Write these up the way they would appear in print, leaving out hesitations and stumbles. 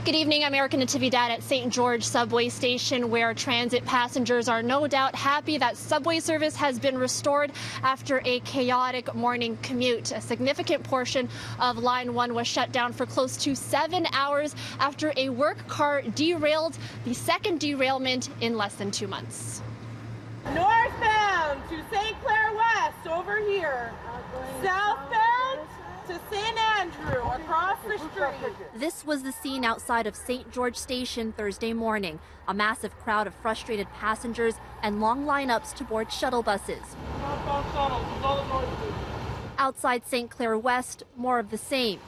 Good evening. I'm Natividad at St. George subway station, where transit passengers are no doubt happy that subway service has been restored after a chaotic morning commute. A significant portion of Line 1 was shut down for close to 7 hours after a work car derailed, the second derailment in less than 2 months. Northbound to St. Clair West over here. Southbound to St. Andrew across the street. This was the scene outside of St. George Station Thursday morning. A massive crowd of frustrated passengers and long lineups to board shuttle buses. Outside St. Clair West, more of the same.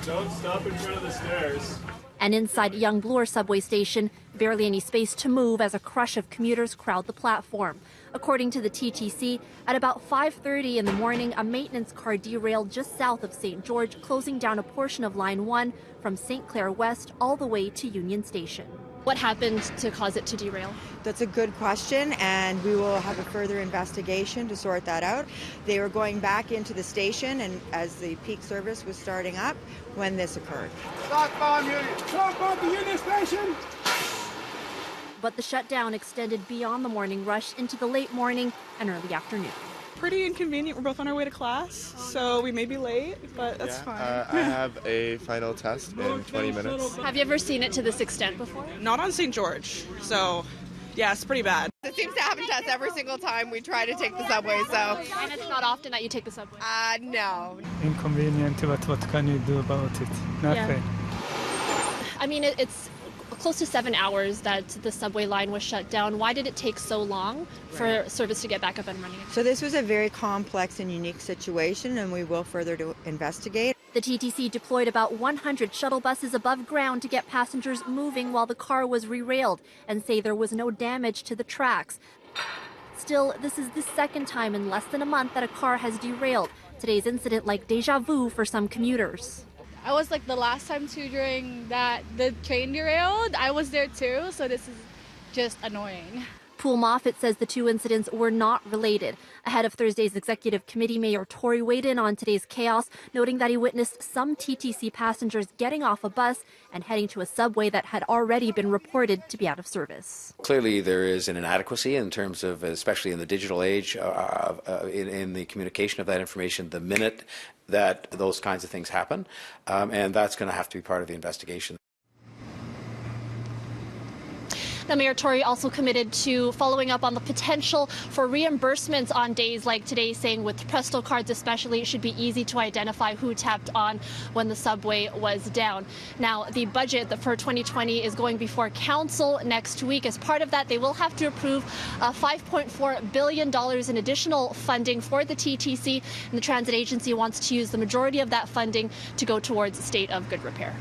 Don't stop in front of the stairs. And inside Young Bloor subway station, barely any space to move as a crush of commuters crowd the platform. According to the TTC, at about 5:30 in the morning, a maintenance car derailed just south of St. George, closing down a portion of Line 1 from St. Clair West all the way to Union Station. What happened to cause it to derail? That's a good question, and we will have a further investigation to sort that out. They were going back into the station, and as the peak service was starting up when this occurred. Southbound to Union Station! But the shutdown extended beyond the morning rush into the late morning and early afternoon. Pretty inconvenient. We're both on our way to class, so we may be late, but that's fine. I have a final test in 20 minutes. Have you ever seen it to this extent before? Not on St. George, so yeah, it's pretty bad. It seems to happen to us every single time we try to take the subway, so. And it's not often that you take the subway? No. Inconvenient, but what can you do about it? Nothing. I mean, it's close to 7 hours that the subway line was shut down. Why did it take so long for service to get back up and running? So this was a very complex and unique situation, and we will further investigate. The TTC deployed about 100 shuttle buses above ground to get passengers moving while the car was derailed and say there was no damage to the tracks. Still, this is the second time in less than a month that a car has derailed. Today's incident like deja vu for some commuters. I was like the last time too during that the train derailed. I was there too, so this is just annoying. Poole Moffat says the two incidents were not related. Ahead of Thursday's executive committee, Mayor Tory weighed in on today's chaos, noting that he witnessed some TTC passengers getting off a bus and heading to a subway that had already been reported to be out of service. Clearly, there is an inadequacy in terms of, especially in the digital age, in the communication of that information the minute that those kinds of things happen, and that's going to have to be part of the investigation. Now, Mayor Tory also committed to following up on the potential for reimbursements on days like today, saying with Presto cards especially, it should be easy to identify who tapped on when the subway was down. Now, the budget for 2020 is going before Council next week. As part of that, they will have to approve $5.4 billion in additional funding for the TTC, and the transit agency wants to use the majority of that funding to go towards state of good repair.